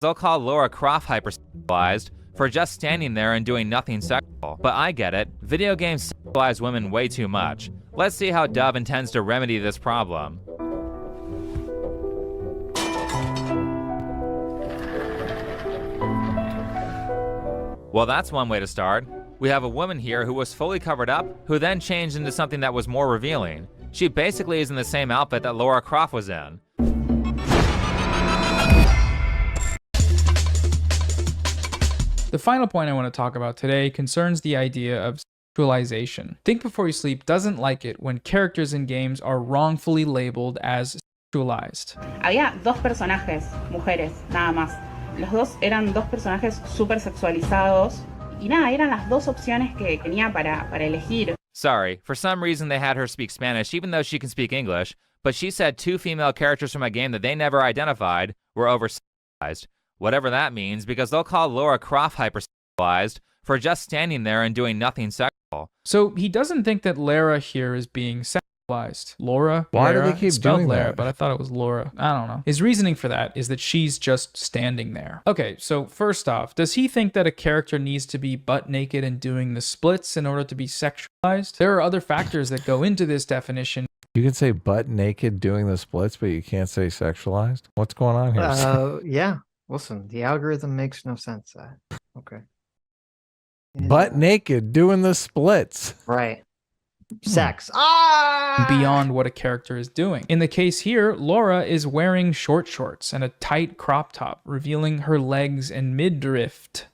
They'll call Laura Croft hypersexualized for just standing there and doing nothing sexual. But I get it. Video games sexualize women way too much. Let's see how Dove intends to remedy this problem. Well, that's one way to start. We have a woman here who was fully covered up, who then changed into something that was more revealing. She basically is in the same outfit that Laura Croft was in. The final point I want to talk about today concerns the idea of sexualization. Think Before You Sleep doesn't like it when characters in games are wrongfully labeled as sexualized. Había dos personajes, mujeres, nada más. Los dos eran dos personajes súper sexualizados. Y nada, eran las dos opciones que tenía para elegir. Sorry, for some reason they had her speak Spanish even though she can speak English, but she said two female characters from a game that they never identified were oversexualized. Whatever that means, because they'll call Laura Croft hypersexualized for just standing there and doing nothing sexual. So he doesn't think that Lara here is being sexualized. Laura? Why do Lara? they keep Spelled doing Lara, that? but I thought it was Laura. I don't know. His reasoning for that is that she's just standing there. Okay, so first off, does he think that a character needs to be butt naked and doing the splits in order to be sexualized? There are other factors that go into this definition. You can say butt naked doing the splits, but you can't say sexualized. What's going on here? Yeah. Listen, the algorithm makes no sense. Okay. Butt naked doing the splits. Right. Sex. Ah! Beyond what a character is doing. In the case here, Laura is wearing short shorts and a tight crop top, revealing her legs and midriff.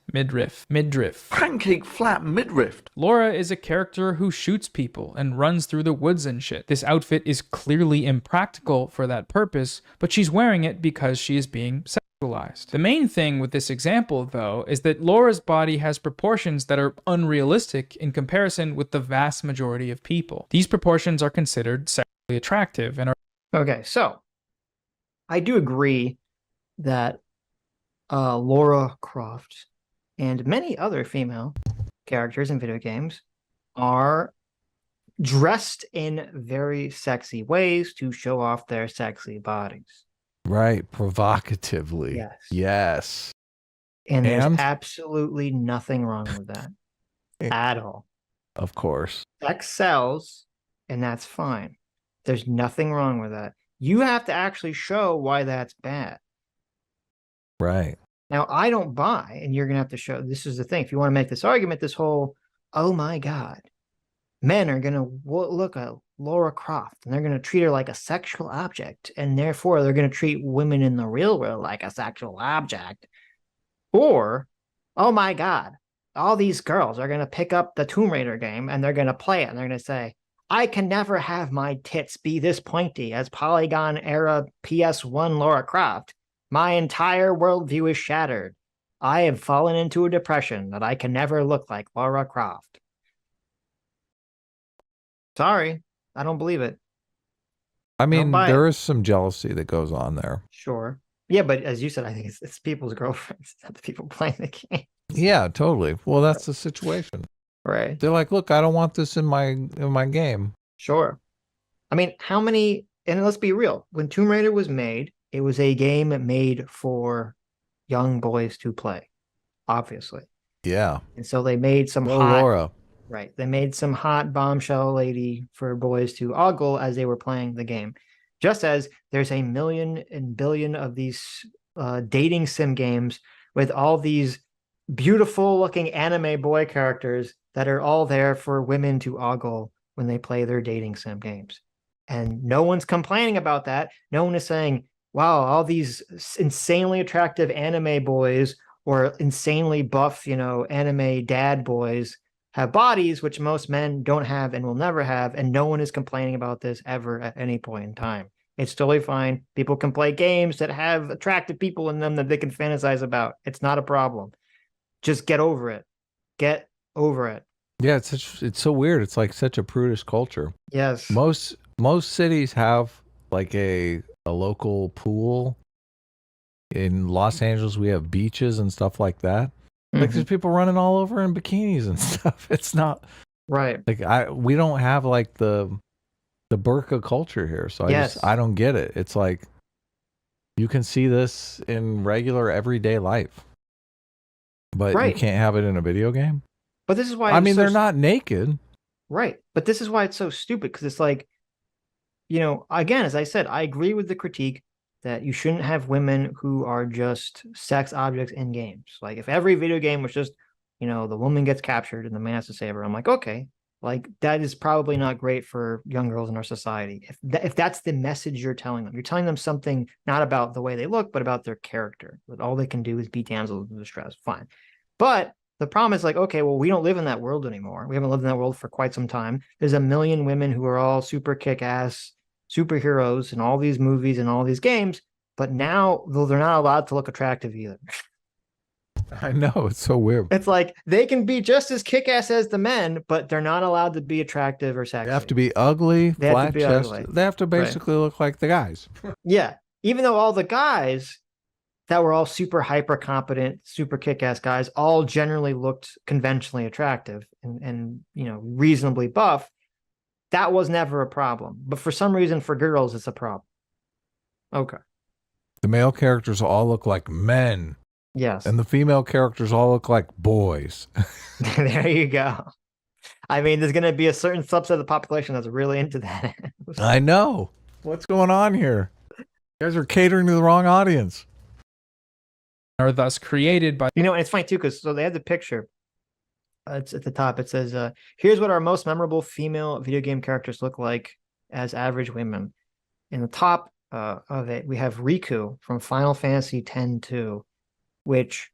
Pancake flat midriff. Laura is a character who shoots people and runs through the woods and shit. This outfit is clearly impractical for that purpose, but she's wearing it because she is being sexualized. The main thing with this example, though, is that Laura's body has proportions that are unrealistic in comparison with the vast majority of people. These proportions are considered sexually attractive and are... Okay, so I do agree that Laura Croft and many other female characters in video games are dressed in very sexy ways to show off their sexy bodies. Right, provocatively. Yes. Yes. And there's absolutely nothing wrong with that at all. Of course. Sex sells, and that's fine. There's nothing wrong with that. You have to actually show why that's bad. Right. Now, I don't buy, and you're going to have to show, this is the thing. If you want to make this argument, this whole, oh my God, men are going to look at Laura Croft and they're going to treat her like a sexual object. And therefore, they're going to treat women in the real world like a sexual object. Or, oh my God, all these girls are going to pick up the Tomb Raider game and they're going to play it. And they're going to say, I can never have my tits be this pointy as Polygon era PS1 Laura Croft. My entire worldview is shattered. I have fallen into a depression that I can never look like Laura Croft. Sorry, I don't believe it. I mean, there is some jealousy that goes on there. Sure. Yeah, but as you said, I think it's people's girlfriends, not the people playing the game. Yeah, totally. Well, that's the situation. Right. They're like, look, I don't want this in my game. Sure. I mean, how many, and let's be real, when Tomb Raider was made, it was a game made for young boys to play, obviously. Yeah. And so they made some Laura. Right. They made some hot bombshell lady for boys to ogle as they were playing the game. Just as there's a million and billion of these dating sim games with all these beautiful looking anime boy characters that are all there for women to ogle when they play their dating sim games. And no one's complaining about that. No one is saying, wow, all these insanely attractive anime boys or insanely buff, anime dad boys have bodies which most men don't have and will never have, and no one is complaining about this ever at any point in time. It's totally fine. People can play games that have attractive people in them that they can fantasize about. It's not a problem. Just get over it. Get over it. Yeah, it's so weird. It's like such a prudish culture. Yes. Most cities have like a local pool. In Los Angeles, we have beaches and stuff like that. Like there's people running all over in bikinis and stuff. It's not right. Like we don't have like the burqa culture here. So I don't get it. It's like You can see this in regular everyday life, but you Right. can't have it in a video game. But this is why I mean, they're not naked. Right. But this is why it's so stupid, because it's like, again, as I said, I agree with the critique that you shouldn't have women who are just sex objects in games. Like if every video game was just, the woman gets captured and the man has to save her, I'm like, okay, like that is probably not great for young girls in our society. If that's the message you're telling them something not about the way they look, but about their character, that all they can do is be damsels in distress. Fine. But the problem is like, okay, well, we don't live in that world anymore. We haven't lived in that world for quite some time. There's a million women who are all super kick-ass superheroes in all these movies and all these games, but now, though, they're not allowed to look attractive either. I know, it's so weird. It's like they can be just as kick-ass as the men, but they're not allowed to be attractive or sexy. They have to be ugly, They have to flat be chest. ugly. They have to basically look like the guys. Yeah. Even though all the guys that were all super hyper competent, super kick-ass guys, all generally looked conventionally attractive and reasonably buff, that was never a problem. But for some reason, for girls, it's a problem. Okay. The male characters all look like men. Yes. And the female characters all look like boys. There you go. I mean, there's going to be a certain subset of the population that's really into that. I know. What's going on here? You guys are catering to the wrong audience. Are thus created by... And it's funny too, because so they have the picture. It's at the top. It says, here's what our most memorable female video game characters look like as average women. In the top of it, we have Riku from Final Fantasy X-2, which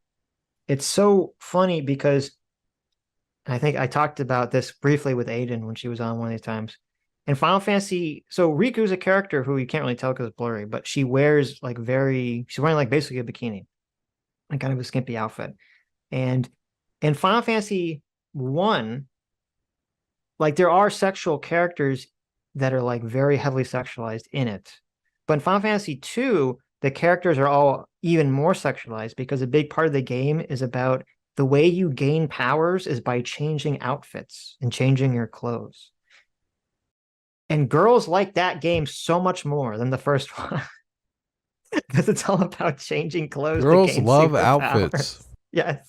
it's so funny because I think I talked about this briefly with Aiden when she was on one of these times. In Final Fantasy, so Riku's a character who you can't really tell because it's blurry, but she wears she's wearing like basically a bikini and kind of a skimpy outfit. And in Final Fantasy 1, like there are sexual characters that are like very heavily sexualized in it. But in Final Fantasy 2, the characters are all even more sexualized because a big part of the game is about the way you gain powers is by changing outfits and changing your clothes. And girls like that game so much more than the first one. Because it's all about changing clothes. Girls love outfits. Yes.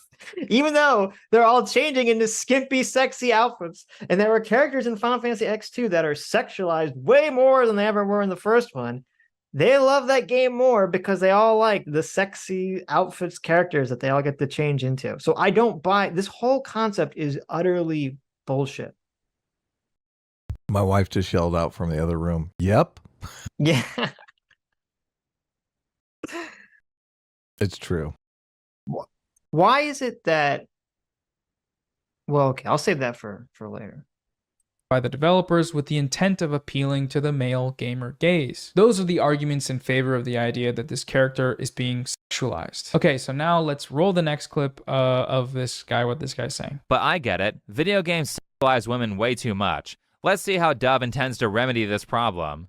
Even though they're all changing into skimpy, sexy outfits. And there were characters in Final Fantasy X2 that are sexualized way more than they ever were in the first one. They love that game more because they all like the sexy outfits characters that they all get to change into. So I don't buy this whole concept is utterly bullshit. My wife just yelled out from the other room. Yep. Yeah. It's true. Why is it that... Well, okay, I'll save that for later. By the developers with the intent of appealing to the male gamer gaze. Those are the arguments in favor of the idea that this character is being sexualized. Okay, so now let's roll the next clip of this guy, what this guy's saying. But I get it. Video games sexualize women way too much. Let's see how Dove intends to remedy this problem.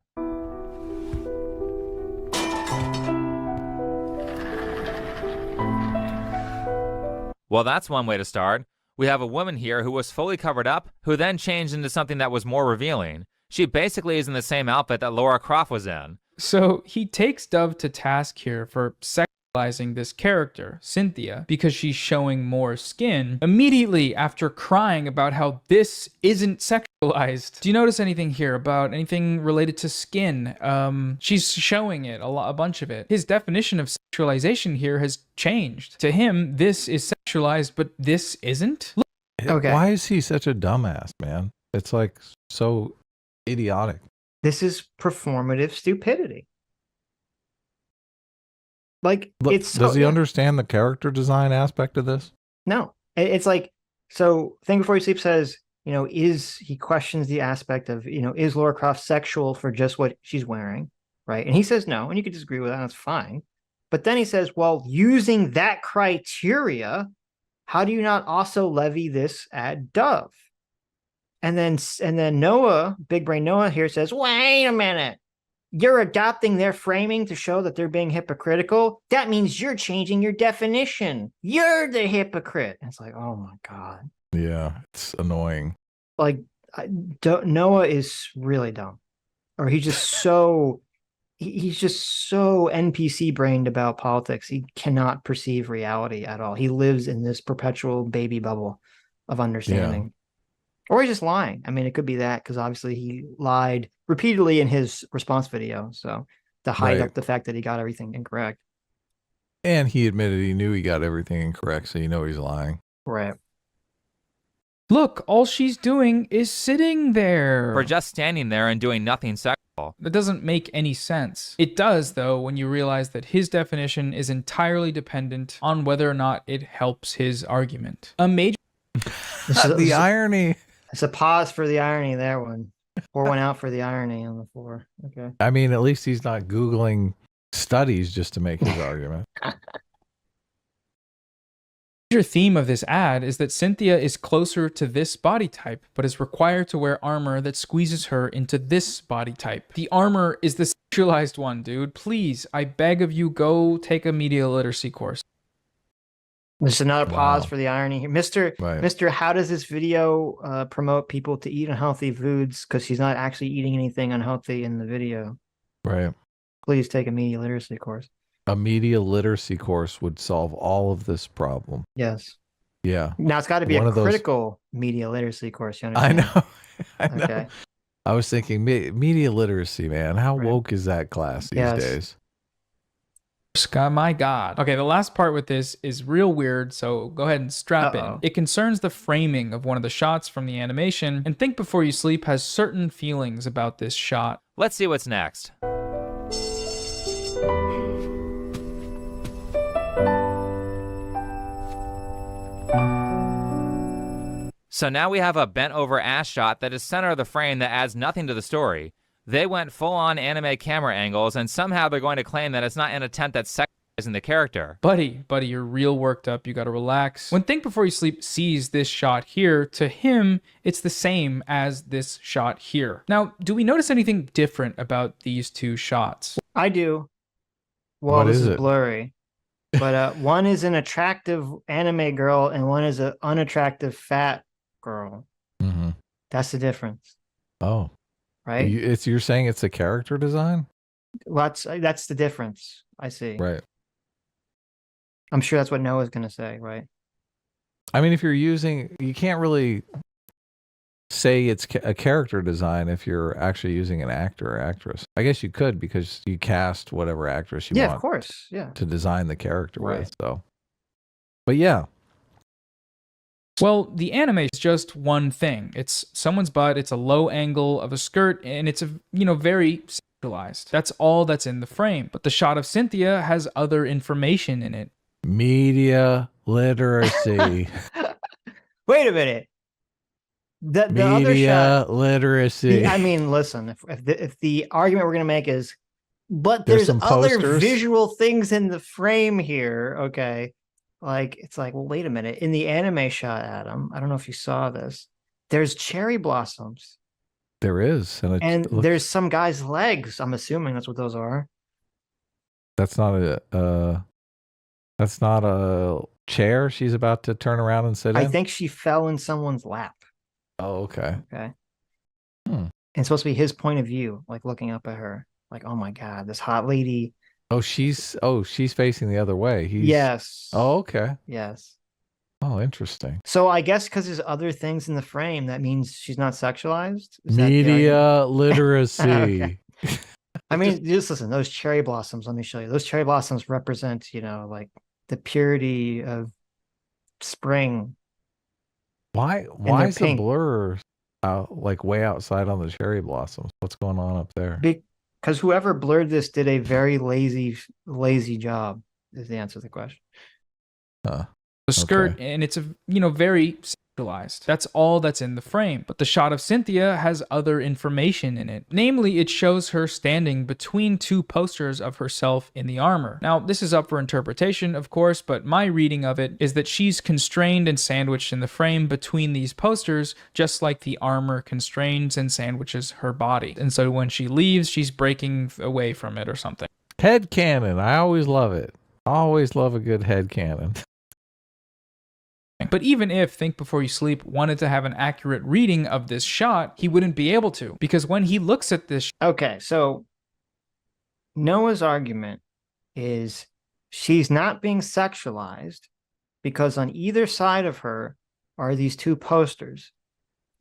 Well, that's one way to start. We have a woman here who was fully covered up, who then changed into something that was more revealing. She basically is in the same outfit that Lara Croft was in. So he takes Dove to task here for sexualizing this character, Cynthia, because she's showing more skin, immediately after crying about how this isn't sexualized. Do you notice anything here about anything related to skin? She's showing it, a bunch of it. His definition of sexualization here has changed. To him, this is sexualized, but this isn't? Okay. Why is he such a dumbass, man? It's like so idiotic. This is performative stupidity. Like, Look, it's... does he understand the character design aspect of this? No. It's like, so Think Before You Sleep says, he questions the aspect of, is Lara Croft sexual for just what she's wearing, right? And he says no, and you could disagree with that, that's fine. But then he says, well, using that criteria, how do you not also levy this at Dove? And then Noah, Big Brain Noah here says, wait a minute. You're adopting their framing to show that they're being hypocritical. That means you're changing your definition. You're the hypocrite. And it's like, oh my God. Yeah, it's annoying. Like, Noah is really dumb. Or he's just so... he's just so NPC brained about politics. He cannot perceive reality at all. He lives in this perpetual baby bubble of understanding. Or he's just lying. I mean, it could be that because obviously he lied repeatedly in his response video. So to hide up the fact that he got everything incorrect. And he admitted he knew he got everything incorrect, so he's lying. Right. Look, all she's doing is sitting there. For just standing there and doing nothing sexual. That doesn't make any sense. It does, though, when you realize that his definition is entirely dependent on whether or not it helps his argument. A major... The irony. It's a pause for the irony there one. Pour one out for the irony on the floor. Okay. I mean, at least he's not Googling studies just to make his argument. The major theme of this ad is that Cynthia is closer to this body type, but is required to wear armor that squeezes her into this body type. The armor is the sexualized one, dude. Please, I beg of you, go take a media literacy course. There's another pause for the irony here. Mr. How does this video promote people to eat unhealthy foods? Because she's not actually eating anything unhealthy in the video. Right. Please take a media literacy course. A media literacy course would solve all of this problem. Yes. Yeah. Now it's got to be a critical media literacy course. You understand? I know. I know. Okay. I was thinking media literacy, man. How woke is that class these days? My God. Okay, the last part with this is real weird, so go ahead and strap in. It concerns the framing of one of the shots from the animation, and Think Before You Sleep has certain feelings about this shot. Let's see what's next. So now we have a bent over ass shot that is center of the frame that adds nothing to the story. They went full-on anime camera angles, and somehow they're going to claim that it's not an attempt at sexualizing the character. Buddy, you're real worked up. You gotta relax. When Think Before You Sleep sees this shot here, to him, it's the same as this shot here. Now, do we notice anything different about these two shots? I do. Well, this is blurry. But one is an attractive anime girl, and one is an unattractive fat girl. Mm-hmm. That's the difference. Oh. Right? You're saying it's a character design? Well, that's the difference. I see. Right. I'm sure that's what Noah's going to say, right? I mean, if you're using, you can't really say it's a character design if you're actually using an actor or actress. I guess you could because you cast whatever actress you want. Yeah, of course. Yeah. To design the character with. So, but yeah. Well, the anime is just one thing. It's someone's butt, it's a low angle of a skirt, and it's very sexualized. That's all that's in the frame. But the shot of Cynthia has other information in it. Media literacy. Wait a minute. The Media other shot, literacy. I mean, listen, if the argument we're going to make is, but there's other visual things in the frame here, okay? Like, it's like, well, wait a minute. In the anime shot, Adam, I don't know if you saw this, there's cherry blossoms. There is. And there's some guy's legs. I'm assuming that's what those are. That's not a chair she's about to turn around and sit in? I think she fell in someone's lap. Oh, okay. Okay. And it's supposed to be his point of view, like looking up at her. Like, oh my God, this hot lady. Oh, she's facing the other way. Yes. Oh, okay. Yes. Oh, interesting. So I guess because there's other things in the frame, that means she's not sexualized? Media literacy. Okay. I mean, just listen, those cherry blossoms, let me show you. Those cherry blossoms represent, like the purity of spring. Why is the blur like way outside on the cherry blossoms? What's going on up there? Because whoever blurred this did a very lazy job, is the answer to the question. The skirt, and it's very sexualized. That's all that's in the frame. But the shot of Cynthia has other information in it. Namely, it shows her standing between two posters of herself in the armor. Now, this is up for interpretation, of course, but my reading of it is that she's constrained and sandwiched in the frame between these posters, just like the armor constrains and sandwiches her body. And so when she leaves, she's breaking away from it or something. Headcanon. I always love it. Always love a good headcanon. But even if Think Before You Sleep wanted to have an accurate reading of this shot, he wouldn't be able to, because when he looks at this... Okay, so Noah's argument is she's not being sexualized because on either side of her are these two posters.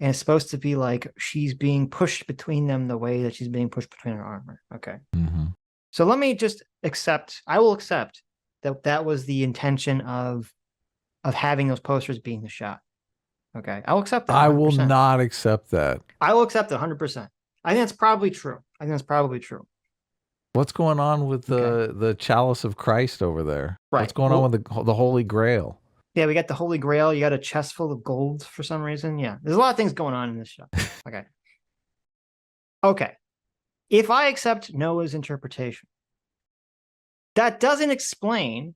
And it's supposed to be like she's being pushed between them the way that she's being pushed between her armor. Okay. Mm-hmm. So let me just I will accept that that was the intention of having those posters being the shot. Okay. I'll accept that. 100%. I will not accept that. I will accept it 100%. I think that's probably true. What's going on with the chalice of Christ over there? Right. What's going on with the Holy Grail? Yeah, we got the Holy Grail. You got a chest full of gold for some reason. Yeah, there's a lot of things going on in this show. Okay. Okay. If I accept Noah's interpretation, that doesn't explain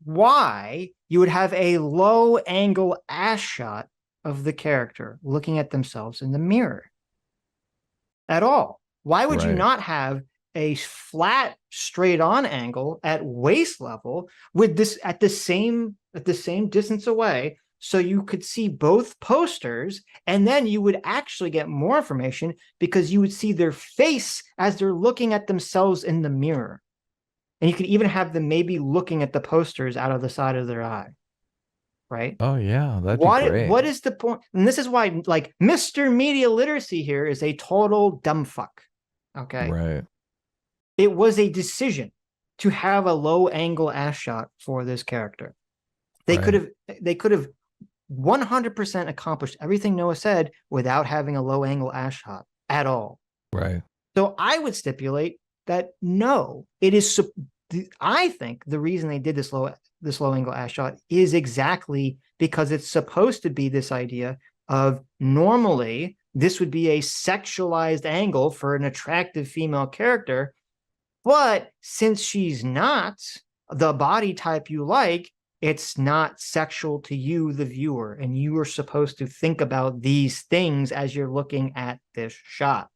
why you would have a low angle ass shot of the character looking at themselves in the mirror at all. Why would you not have a flat straight on angle at waist level with this at the same distance away, so you could see both posters, and then you would actually get more information because you would see their face as they're looking at themselves in the mirror. And you could even have them maybe looking at the posters out of the side of their eye. Right? Oh yeah, that'd be great. What is the point? And this is why, like, Mr. Media Literacy here is a total dumb fuck. Okay. Right. It was a decision to have a low angle ass shot for this character. They could have 100% accomplished everything Noah said without having a low angle ass shot at all. Right. So I would stipulate that no, it is. I think the reason they did this low angle ass shot is exactly because it's supposed to be this idea of normally this would be a sexualized angle for an attractive female character. But since she's not the body type you like, it's not sexual to you, the viewer, and you are supposed to think about these things as you're looking at this shot.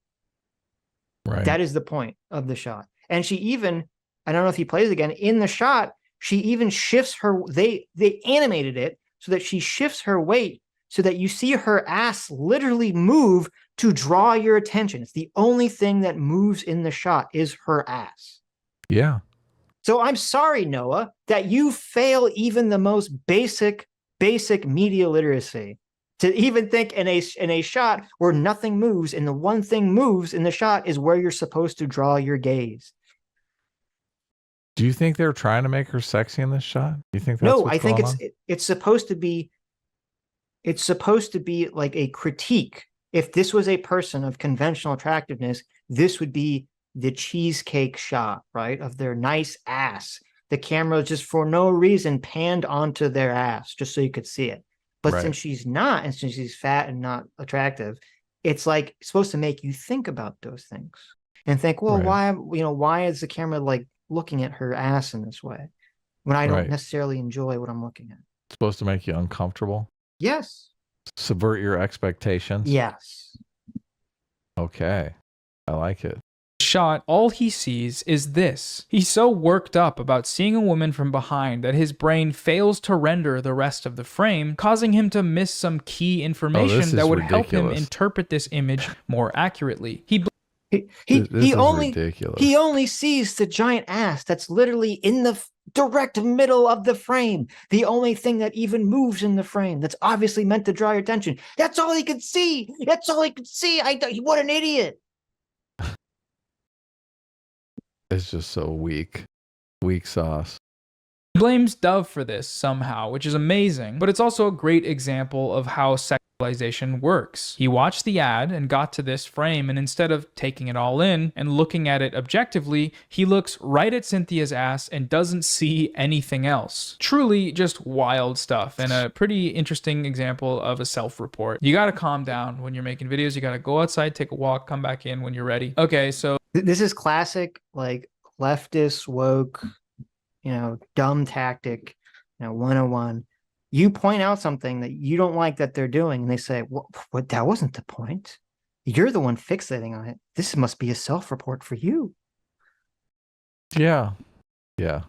Right. That is the point of the shot. And she even, I don't know if he plays again, in the shot, she even shifts her, they animated it so that she shifts her weight so that you see her ass literally move to draw your attention. It's the only thing that moves in the shot is her ass. Yeah. So I'm sorry, Noah, that you fail even the most basic media literacy to even think in a shot where nothing moves and the one thing moves in the shot is where you're supposed to draw your gaze. Do you think they're trying to make her sexy in this shot? Do you think that's No, what's I think going on? it's supposed to be like a critique. If this was a person of conventional attractiveness, this would be the cheesecake shot, right? Of their nice ass. The camera just for no reason panned onto their ass just so you could see it. But since she's not, and since she's fat and not attractive, it's like supposed to make you think about those things and think, well, why is the camera like looking at her ass in this way when I don't necessarily enjoy what I'm looking at? It's supposed to make you uncomfortable? Yes. Subvert your expectations? Yes. Okay. I like it. Shot, all he sees is this. He's so worked up about seeing a woman from behind that his brain fails to render the rest of the frame, causing him to miss some key information that would help him interpret this image more accurately. He only sees the giant ass that's literally in the direct middle of the frame. The only thing that even moves in the frame that's obviously meant to draw your attention. That's all he could see. What an idiot. It's just so weak. Weak sauce. He blames Dove for this somehow, which is amazing, but it's also a great example of how sexualization works. He watched the ad and got to this frame, and instead of taking it all in and looking at it objectively, he looks right at Cynthia's ass and doesn't see anything else. Truly just wild stuff, and a pretty interesting example of a self-report. You gotta calm down when you're making videos. You gotta go outside, take a walk, come back in when you're ready. Okay, so this is classic, like, leftist, woke, dumb tactic, 101. You point out something that you don't like that they're doing, and they say, what, that wasn't the point. You're the one fixating on it. This must be a self-report for you. Yeah. Yeah.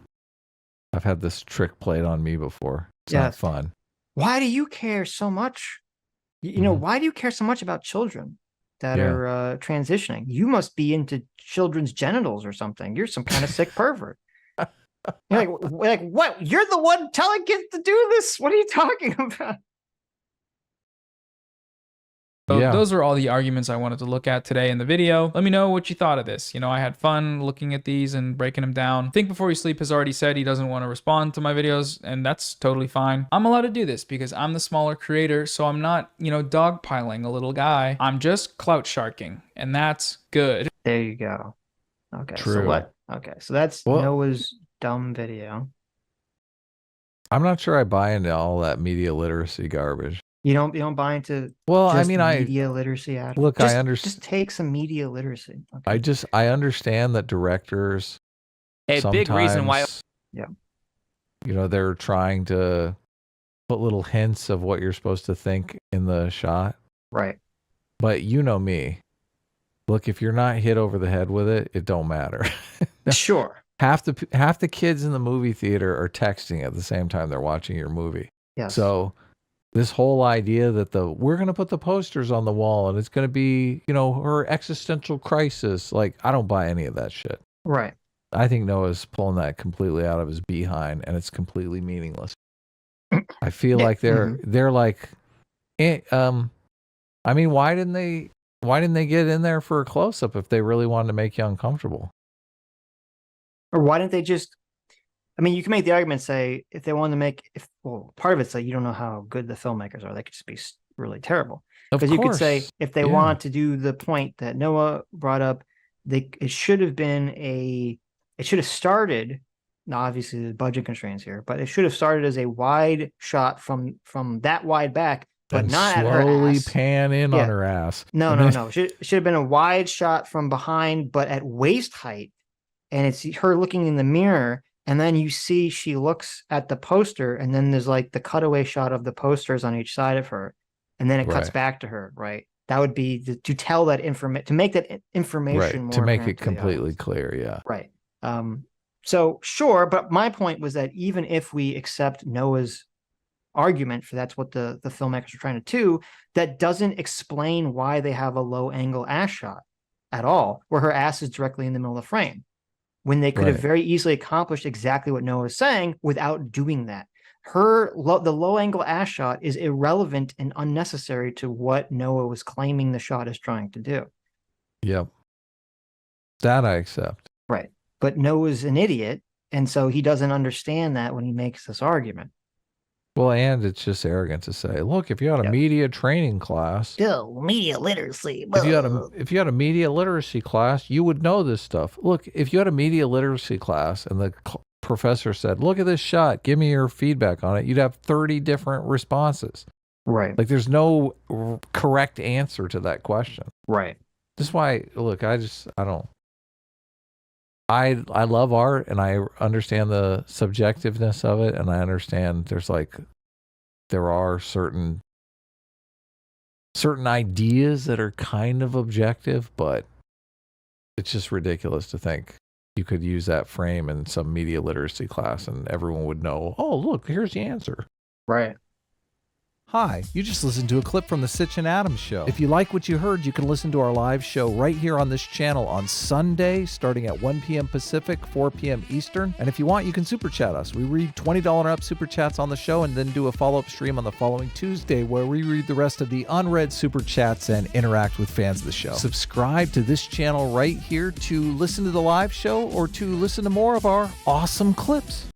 I've had this trick played on me before. It's not fun. Why do you care so much? Why do you care so much about children? that are transitioning. You must be into children's genitals or something. You're some kind of sick pervert. You're like what? You're the one telling kids to do this? What are you talking about? So those are all the arguments I wanted to look at today in the video. Let me know what you thought of this. You know, I had fun looking at these and breaking them down. Think Before You Sleep has already said he doesn't want to respond to my videos, and that's totally fine. I'm allowed to do this because I'm the smaller creator, so I'm not, you know, dogpiling a little guy. I'm just clout sharking, and that's good. There you go. Okay. True. So what? Okay. So that's Noah's dumb video. I'm not sure I buy into all that media literacy garbage. You don't buy into media literacy at all? Look, I understand. Just take some media literacy. Okay. I understand that directors Big reason why you know, they're trying to put little hints of what you're supposed to think in the shot. Right. But you know me. Look, if you're not hit over the head with it, it don't matter. Sure. Half the kids in the movie theater are texting at the same time they're watching your movie. Yes. So this whole idea that we're going to put the posters on the wall and it's going to be, you know, her existential crisis. Like, I don't buy any of that shit. Right. I think Noah's pulling that completely out of his behind, and it's completely meaningless. I feel like they're like, I mean, why didn't they get in there for a close up if they really wanted to make you uncomfortable? Or why didn't they just? I mean, you can make the argument, say, if they wanted to make, part of it's like you don't know how good the filmmakers are. They could just be really terrible. Because you could say, if they want to do the point that Noah brought up, it should have started, now obviously the budget constraints here, but it should have started as a wide shot from that wide back, but and not at her ass. Slowly pan in on her ass. No. It should have been a wide shot from behind, but at waist height. And it's her looking in the mirror. And then you see she looks at the poster, and then there's like the cutaway shot of the posters on each side of her. And then it cuts back to her, right? That would be to tell that information, to make that information more to make it completely clear. Yeah. Right. So sure. But my point was that even if we accept Noah's argument for that's what the filmmakers are trying to do, that doesn't explain why they have a low angle ass shot at all, where her ass is directly in the middle of the frame, when they could have very easily accomplished exactly what Noah is saying without doing that. The low angle ass shot is irrelevant and unnecessary to what Noah was claiming the shot is trying to do. Yep. That I accept. Right. But Noah's an idiot, and so he doesn't understand that when he makes this argument. Well, and it's just arrogant to say, look, if you had a media training class, media literacy. If you had a media literacy class, you would know this stuff. Look, if you had a media literacy class and the professor said, look at this shot, give me your feedback on it, you'd have 30 different responses. Right. Like there's no correct answer to that question. Right. This is why, look, I love art, and I understand the subjectiveness of it, and I understand there are certain ideas that are kind of objective, but it's just ridiculous to think you could use that frame in some media literacy class and everyone would know, oh, look, here's the answer. Right. Hi, you just listened to a clip from the Sitch and Adams show. If you like what you heard, you can listen to our live show right here on this channel on Sunday, starting at 1 p.m. Pacific, 4 p.m. Eastern. And if you want, you can super chat us. We read $20 and up super chats on the show and then do a follow-up stream on the following Tuesday where we read the rest of the unread super chats and interact with fans of the show. Subscribe to this channel right here to listen to the live show or to listen to more of our awesome clips.